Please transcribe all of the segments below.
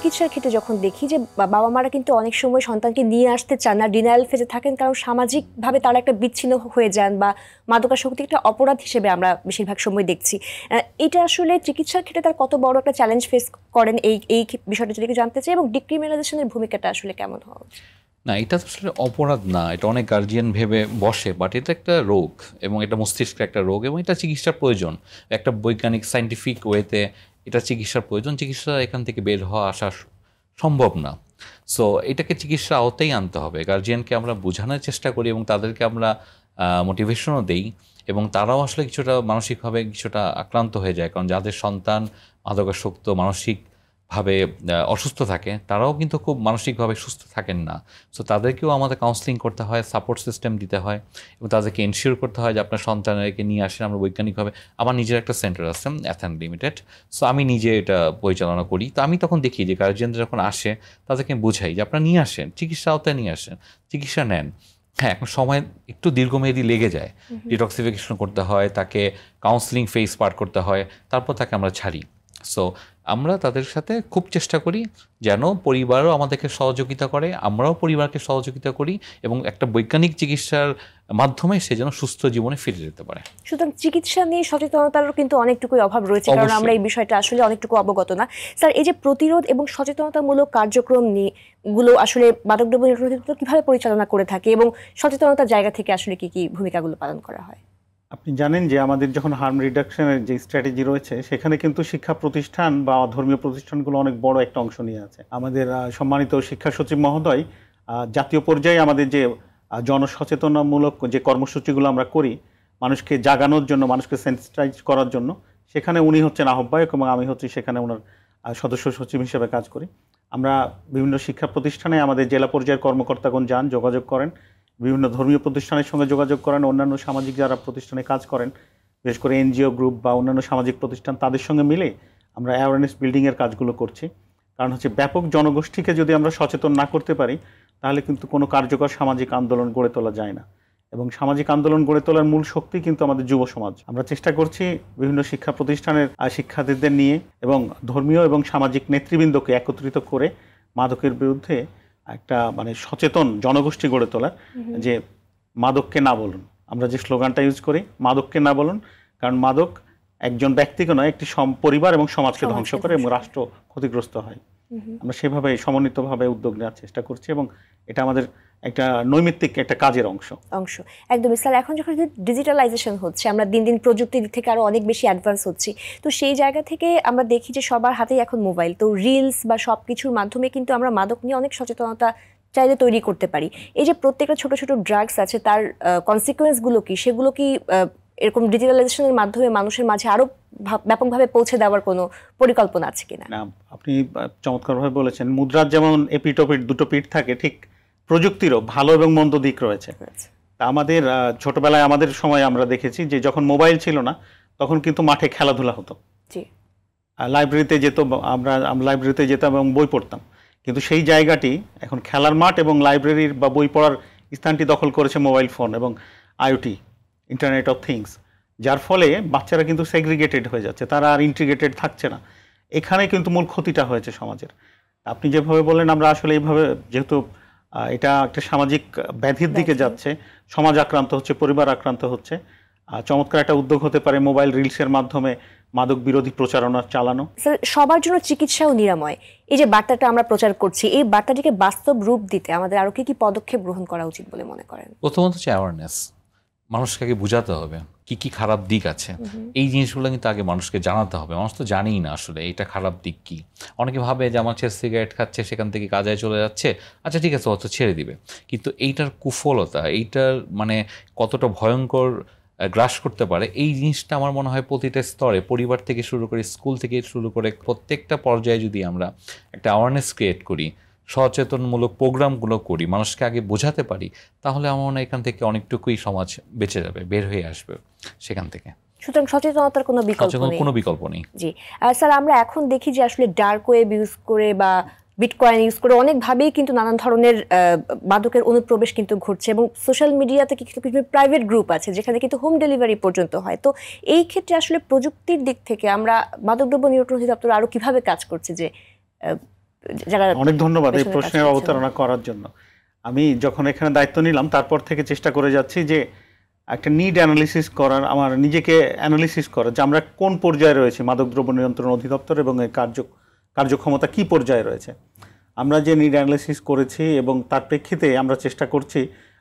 চিকিৎসার ক্ষেত্রে যখন দেখি যে বাবা মারা কিন্তু অনেক সময় সন্তানকে নিয়ে আসতে চান না, ডিনায়াল ফেজে থাকেন, কারণ সামাজিকভাবে তারা একটা বিচ্ছিন্ন হয়ে যান বা মাদকাসক্তি একটা অপরাধ হিসেবে আমরা বেশিরভাগ সময় দেখছি। এটা আসলে চিকিৎসার ক্ষেত্রে তার কত বড় একটা চ্যালেঞ্জ ফেস করেন এই বিষয়টা যদি জানতে চাই, এবং ডিক্রিমিনালাইজেশনের ভূমিকাটা আসলে কেমন হওয়া উচিত? না, এটা আসলে অপরাধ না, এটা অনেক গার্জিয়ান ভেবে বসে, বাট এটা একটা রোগ এবং এটা মস্তিষ্কের একটা রোগ এবং এটা চিকিৎসার প্রয়োজন। একটা বৈজ্ঞানিক সায়েন্টিফিক ওয়েতে এটা চিকিৎসার প্রয়োজন। চিকিৎসা এখান থেকে বের হওয়া আসা সম্ভব না। সো এটাকে চিকিৎসা আওতায় আনতে হবে। গার্জিয়ানকে আমরা বোঝানোর চেষ্টা করি এবং তাদেরকে আমরা মোটিভেশনও দেই, এবং তারাও আসলে কিছুটা মানসিকভাবে কিছুটা আক্রান্ত হয়ে যায়, কারণ যাদের সন্তান মাদকাসক্ত মানসিকভাবে অসুস্থ থাকে তারাও কিন্তু খুব মানসিকভাবে সুস্থ থাকেন না। সো তাদেরকেও আমাদের কাউন্সেলিং করতে হয়, সাপোর্ট সিস্টেম দিতে হয় এবং তাদেরকে এনশিওর করতে হয় যে আপনার সন্তানকে নিয়ে আসেন। আমরা বৈজ্ঞানিকভাবে, আমার নিজের একটা সেন্টার আছে অ্যাথান লিমিটেড, সো আমি নিজে এটা পরিচালনা করি। তো আমি তখন দেখি যে গার্জিয়ানরা যখন আসে তাদেরকে বুঝাই যে আপনারা নিয়ে আসেন, চিকিৎসা আওতায় নিয়ে আসেন, চিকিৎসা নেন। হ্যাঁ, এখন সময় একটু দীর্ঘমেয়াদী লেগে যায়, ডিটক্সিফিকেশন করতে হয়, তাকে কাউন্সেলিং ফেজ পার করতে হয়, তারপর তাকে আমরা ছাড়ি। সো আমরা তাদের সাথে খুব চেষ্টা করি যেন পরিবারও আমাদেরকে সহযোগিতা করে, আমরাও পরিবারকে সহযোগিতা করি, এবং একটা বৈজ্ঞানিক চিকিৎসার মাধ্যমে সে যেন সুস্থ জীবনে ফিরে যেতে পারে। সুতরাং চিকিৎসা নিয়ে সচেতনতারও কিন্তু অনেকটুকুই অভাব রয়েছে, কারণ আমরা এই বিষয়টা আসলে অনেকটুকু অবগত না। স্যার, এই যে প্রতিরোধ এবং সচেতনতামূলক কার্যক্রম গুলো আসলে মাদকদ্রব্য নিয়ন্ত্রণ কিভাবে পরিচালনা করে থাকে, এবং সচেতনতার জায়গা থেকে আসলে কি কি ভূমিকাগুলো পালন করা হয়? আপনি জানেন যে আমাদের যখন হার্ম রিডাকশনের যে স্ট্র্যাটেজি রয়েছে সেখানে কিন্তু শিক্ষা প্রতিষ্ঠান বা ধর্মীয় প্রতিষ্ঠানগুলো অনেক বড় একটা অংশ নিয়ে আছে। আমাদের সম্মানিত শিক্ষা সচিব মহোদয় জাতীয় পর্যায়ে আমাদের যে জনসচেতনামূলক যে কর্মসূচিগুলো আমরা করি মানুষকে জাগানোর জন্য, মানুষকে সেন্সিটাইজ করার জন্য, সেখানে উনি হচ্ছেন আহ্বায়ক এবং আমি হচ্ছি সেখানে ওনার সদস্য সচিব হিসেবে কাজ করি। আমরা বিভিন্ন শিক্ষা প্রতিষ্ঠানে আমাদের জেলা পর্যায়ের কর্মকর্তাগণ যান, যোগাযোগ করেন, বিভিন্ন ধর্মীয় প্রতিষ্ঠানের সঙ্গে যোগাযোগ করেন, অন্যান্য সামাজিক যারা প্রতিষ্ঠানে কাজ করেন, বিশেষ করে এনজিও গ্রুপ বা অন্যান্য সামাজিক প্রতিষ্ঠান, তাদের সঙ্গে মিলে আমরা অ্যাওয়ারনেস বিল্ডিংয়ের কাজগুলো করছি। কারণ হচ্ছে ব্যাপক জনগোষ্ঠীকে যদি আমরা সচেতন না করতে পারি তাহলে কিন্তু কোনো কার্যকর সামাজিক আন্দোলন গড়ে তোলা যায় না, এবং সামাজিক আন্দোলন গড়ে তোলার মূল শক্তি কিন্তু আমাদের যুব সমাজ। আমরা চেষ্টা করছি বিভিন্ন শিক্ষা প্রতিষ্ঠানের শিক্ষার্থীদের নিয়ে এবং ধর্মীয় এবং সামাজিক নেতৃবৃন্দকে একত্রিত করে মাদকের বিরুদ্ধে একটা সচেতন জনগোষ্ঠী গড়ে তোলার, যে মাদককে না বলুন। আমরা যে স্লোগানটা ইউজ করি, মাদককে না বলুন, কারণ মাদক একজন ব্যক্তিকে নয়, একটি পরিবার এবং সমাজকে ধ্বংস করে এবং রাষ্ট্র ক্ষতিগ্রস্ত হয়। আমরা সেভাবে সমন্বিতভাবে উদ্যোগ নেওয়ার চেষ্টা করছি এবং এটা আমাদের একটা নৈমিত্তিক একটা কাজের অংশ। একদমই স্যার। এখন যখন ডিজিটালাইজেশন হচ্ছে, আমরা দিন দিন প্রযুক্তির দিক থেকে আরো অনেক বেশি অ্যাডভান্স হচ্ছি, তো সেই জায়গা থেকে আমরা দেখি যে সবার হাতেই এখন মোবাইল, তো রিলস বা সব কিছুর মাধ্যমে কিন্তু আমরা মাদক নিয়ে অনেক সচেতনতা চাইলে তৈরি করতে পারি। এই যে প্রত্যেকটা ছোট ছোট ড্রাগস আছে, তার কনসিকুয়েন্সগুলো কি, সেগুলো কি এরকম ডিজিটালাইজেশনের মাধ্যমে মানুষের মাঝে আরো ব্যাপকভাবে পৌঁছে দেওয়ার কোনো পরিকল্পনা আছে কিনা? না, আপনি চমৎকারভাবে বলেছেন। মুদ্রার যেমন এপিঠ ওপিঠ দুটো পিঠ থাকে, ঠিক প্রযুক্তিরও ভালো এবং মন্দ দিক রয়েছে। তা আমাদের ছোটবেলায় আমাদের সময় আমরা দেখেছি যে যখন মোবাইল ছিল না তখন কিন্তু মাঠে খেলাধুলা হতো, লাইব্রেরিতে আমরা লাইব্রেরিতে যেতাম এবং বই পড়তাম, কিন্তু সেই জায়গাটি এখন খেলার মাঠ এবং লাইব্রেরির বা বই পড়ার স্থানটি দখল করেছে মোবাইল ফোন এবং আইওটি, ইন্টারনেট অফ থিংস, যার ফলে বাচ্চারা কিন্তু সেগ্রিগেটেড হয়ে যাচ্ছে, তারা আর ইন্টিগ্রেটেড থাকছে না। এখানে কিন্তু মূল ক্ষতিটা হয়েছে সমাজের। আপনি যেভাবে বললেন, আমরা আসলে এইভাবে, যেহেতু এটা একটা সামাজিক ব্যাধির দিকে যাচ্ছে, সমাজ আক্রান্ত হচ্ছে, পরিবার আক্রান্ত হচ্ছে, চমৎকার একটা উদ্যোগ হতে পারে মোবাইল রিলসের মাধ্যমে মাদক বিরোধী প্রচারণা চালানো। স্যার, সবার জন্য চিকিৎসা ও নিরাময়, এই যে বার্তাটা আমরা প্রচার করছি, এই বার্তাটিকে বাস্তব রূপ দিতে আমাদের আরো কি কি পদক্ষেপ গ্রহণ করা উচিত বলে মনে করেন? প্রথমত হচ্ছে অ্যাওয়ারনেস। মানুষকে আগে বোঝাতে হবে কি কি খারাপ দিক আছে, এই জিনিসগুলো কিন্তু আগে মানুষকে জানাতে হবে। মানুষ তো জানেই না আসলে এটা খারাপ দিক কি। অনেকে ভাবে যে আমার ছেলে সিগারেট খাচ্ছে, সেখান থেকে কাজে চলে যাচ্ছে, আচ্ছা ঠিক আছে, অত ছেড়ে দিবে। কিন্তু এইটার কুফলতা, এইটার কতটা ভয়ঙ্কর গ্রাস করতে পারে, এই জিনিসটা আমার মনে হয় প্রতিটা স্তরে, পরিবার থেকে শুরু করে, স্কুল থেকে শুরু করে, প্রত্যেকটা পর্যায়ে যদি আমরা একটা অ্যাওয়ারনেস ক্রিয়েট করি, সচেতনমূলক প্রোগ্রামগুলো করি, মানুষকে আগে বোঝাতে পারি, তাহলে আমার মনে হয় এখান থেকে অনেকটুকুই সমাজ বেঁচে যাবে, বের হয়ে আসবে সেখান থেকে। সুতরাং সচেতনতার কোনো বিকল্প নেই। জি স্যার, আমরা এখন দেখি যে আসলে ডার্ক ওয়েব ইউজ করে বা বিটকয়েন ইউজ করে অনেকভাবেই কিন্তু নানান ধরনের মাদকের অনুপ্রবেশ কিন্তু ঘটছে, এবং সোশ্যাল মিডিয়াতে কিছু কিছু প্রাইভেট গ্রুপ আছে যেখানে কিন্তু হোম ডেলিভারি পর্যন্ত হয়। তো এই ক্ষেত্রে আসলে প্রযুক্তির দিক থেকে আমরা মাদকদ্রব্য নিয়ন্ত্রণ অধিদপ্তর আরো কিভাবে কাজ করছে যে যারা অনেক ধন্যবাদ এই পেছনে কাজ প্রশ্নের করছেন। অবতারণা করার জন্য। আমি যখন এখানে দায়িত্ব নিলাম তারপর থেকে চেষ্টা করে যাচ্ছি যে একটা নিড অ্যানালিসিস করার, আমার নিজেকে অ্যানালিসিস করার যে আমরা কোন পর্যায়ে রয়েছি, মাদকদ্রব্য নিয়ন্ত্রণ অধিদপ্তর এবং এর কার্যক্ষমতা কি পর্যায়ে রয়েছে। আমরা যে নিড অ্যানালিসিস করেছি এবং তার প্রেক্ষিতে আমরা চেষ্টা করছি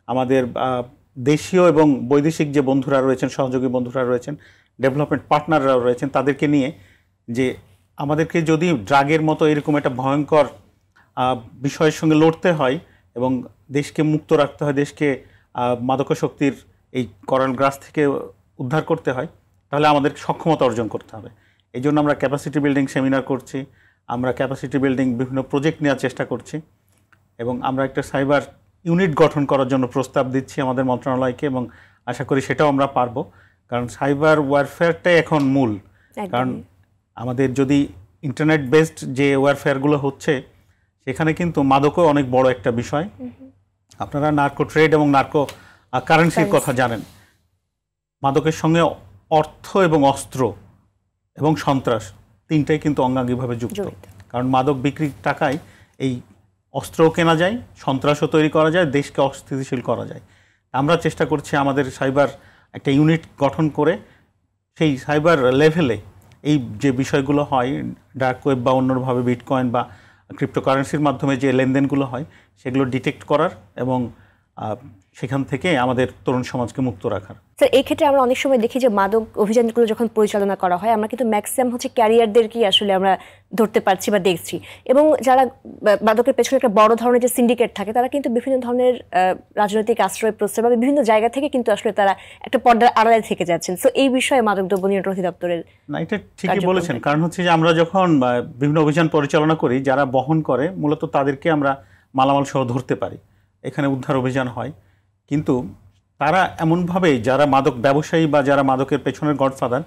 আমাদের দেশীয় এবং বৈদেশিক যে বন্ধুরা রয়েছেন, সহযোগী বন্ধুরা রয়েছেন, ডেভেলপমেন্ট পার্টনাররা রয়েছেন, তাদেরকে নিয়ে যে আমাদেরকে যদি ড্রাগের মতো এরকম একটা ভয়ঙ্কর বিষয়ের সঙ্গে লড়তে হয় এবং দেশকে মুক্ত রাখতে হয়, দেশকে মাদকাসক্তির এই করাল গ্রাস থেকে উদ্ধার করতে হয়, তাহলে আমাদের সক্ষমতা অর্জন করতে হবে। এই জন্য আমরা ক্যাপাসিটি বিল্ডিং সেমিনার করছি, আমরা ক্যাপাসিটি বিল্ডিং বিভিন্ন প্রজেক্ট নেওয়ার চেষ্টা করছি এবং আমরা একটা সাইবার ইউনিট গঠন করার জন্য প্রস্তাব দিচ্ছি আমাদের মন্ত্রণালয়কে এবং আশা করি সেটাও আমরা পারবো। কারণ সাইবার ওয়ারফেয়ারটাই এখন মূল। কারণ আমাদের যদি ইন্টারনেট বেসড যে ওয়ারফেয়ারগুলো হচ্ছে সেখানে কিন্তু মাদকও অনেক বড় একটা বিষয়। আপনারা নার্কো ট্রেড এবং নার্কো কারেন্সির কথা জানেন। মাদকের সঙ্গে অর্থ এবং অস্ত্র এবং সন্ত্রাস তিনটাই কিন্তু অঙ্গাঙ্গিভাবে যুক্ত। কারণ মাদক বিক্রির টাকায় এই অস্ত্রও কেনা যায়, সন্ত্রাসও তৈরি করা যায়, দেশকে অস্থিতিশীল করা যায়। আমরা চেষ্টা করছি আমাদের সাইবার একটা ইউনিট গঠন করে সেই সাইবার লেভেলে এই যে বিষয়গুলো হয়, ডার্ক ওয়েব বা অন্যভাবে বিটকয়েন বা ক্রিপ্টোকারেন্সির মাধ্যমে যে লেনদেনগুলো হয় সেগুলো ডিটেক্ট করার এবং সেখান থেকে আমাদের তরুণ সমাজকে মুক্ত রাখার। স্যার, এই ক্ষেত্রে আমরা অনেক সময় দেখি যে মাদক অভিযানগুলো যখন পরিচালনা করা হয় আমরা কিন্তু ম্যাক্সিমাম হচ্ছে ক্যারিয়ারদেরকেই আসলে আমরা ধরতে পারছি বা দেখছি, এবং যারা মাদকের পেছনে একটা বড় ধরনের যে সিন্ডিকেট থাকে তারা কিন্তু বিভিন্ন ধরনের রাজনৈতিক আশ্রয় প্রশ্রয় বা বিভিন্ন জায়গা থেকে কিন্তু আসলে তারা একটা পর্দার আড়ালে থেকে যাচ্ছেন। সো এই বিষয়ে মাদকদ্রব্য নিয়ন্ত্রণ অধিদপ্তরের না, এটা ঠিকই বলেছেন। কারণ হচ্ছে যে আমরা যখন বিভিন্ন অভিযান পরিচালনা করি, যারা বহন করে মূলত তাদেরকে আমরা মালামাল সহ ধরতে পারি, এখানে উদ্ধার অভিযান হয়। কিন্তু তারা এমনভাবে যারা মাদক ব্যবসায়ী বা যারা মাদকের পেছনের গডফাদার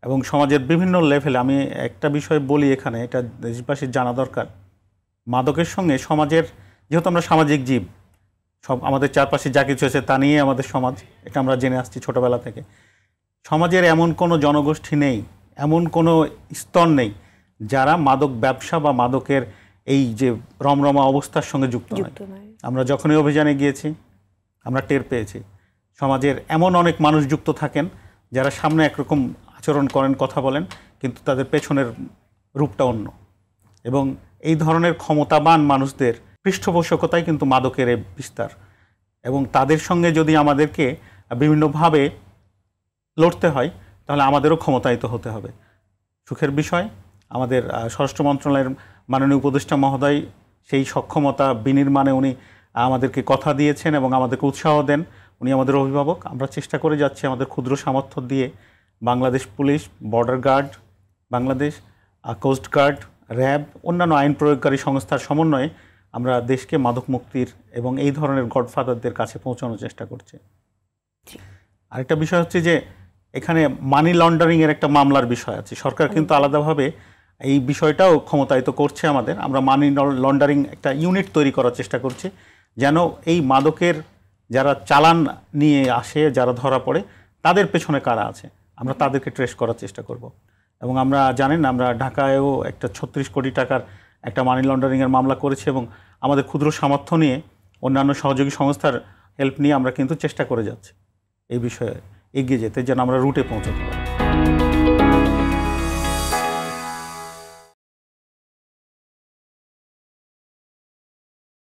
এবং সমাজের বিভিন্ন লেভেলে, আমি একটা বিষয় বলি এখানে, এটা দেশবাসীর জানা দরকার। মাদকের সঙ্গে সমাজের, যেহেতু আমরা সামাজিক জীব, সব আমাদের চারপাশে যা কিছু আছে তা নিয়ে আমাদের সমাজ, এটা আমরা জেনে আসছি ছোটোবেলা থেকে। সমাজের এমন কোনো জনগোষ্ঠী নেই, এমন কোনো স্তর নেই যারা মাদক ব্যবসা বা মাদকের এই যে রমরমা অবস্থার সঙ্গে যুক্ত নয়। আমরা যখনই অভিযানে গিয়েছি আমরা টের পেয়েছি সমাজের এমন অনেক মানুষ যুক্ত থাকেন যারা সামনে একরকম আচরণ করেন, কথা বলেন, কিন্তু তাদের পেছনের রূপটা অন্য। এবং এই ধরনের ক্ষমতাবান মানুষদের পৃষ্ঠপোষকতাই কিন্তু মাদকের বিস্তার। এবং তাদের সঙ্গে যদি আমাদেরকে বিভিন্নভাবে লড়তে হয় তাহলে আমাদেরও ক্ষমতায়িত হতে হবে। সুখের বিষয়, আমাদের স্বরাষ্ট্র মন্ত্রণালয়ের মাননীয় উপদেষ্টা মহোদয় সেই সক্ষমতা বিনির্মাণে উনি আমাদেরকে কথা দিয়েছেন এবং আমাদেরকে উৎসাহ দেন। উনি আমাদের অভিভাবক। আমরা চেষ্টা করে যাচ্ছি আমাদের ক্ষুদ্র সামর্থ্য দিয়ে Bangladesh police, border guard, Bangladesh coast guard, RAB, অন্যান্য আইন প্রয়োগকারী সংস্থার সমন্বয়ে আমরা দেশকে মাদক মুক্তির এবং এই ধরনের গডফাদারদের কাছে পৌঁছানোর চেষ্টা করছি। আরেকটা বিষয় হচ্ছে যে এখানে মানি লন্ডারিংয়ের একটা মামলার বিষয় আছে। সরকার কিন্তু আলাদাভাবে এই বিষয়টাও ক্ষমতায়িত করছে আমাদের। আমরা মানি লন্ডারিং একটা ইউনিট তৈরি করার চেষ্টা করছি, যেন এই মাদকের যারা চালান নিয়ে আসে, যারা ধরা পড়ে, তাদের পেছনে কারা আছে আমরা তাদেরকে ট্রেস করার চেষ্টা করব। এবং আমরা জানেন আমরা ঢাকায়ও একটা 36 কোটি টাকার একটা মানি লন্ডারিংয়ের মামলা করেছি এবং আমাদের ক্ষুদ্র সামর্থ্য নিয়ে অন্যান্য সহযোগী সংস্থার হেল্প নিয়ে আমরা কিন্তু চেষ্টা করে যাচ্ছি এই বিষয়ে এগিয়ে যেতে, যেন আমরা রুটে পৌঁছাতে পারি।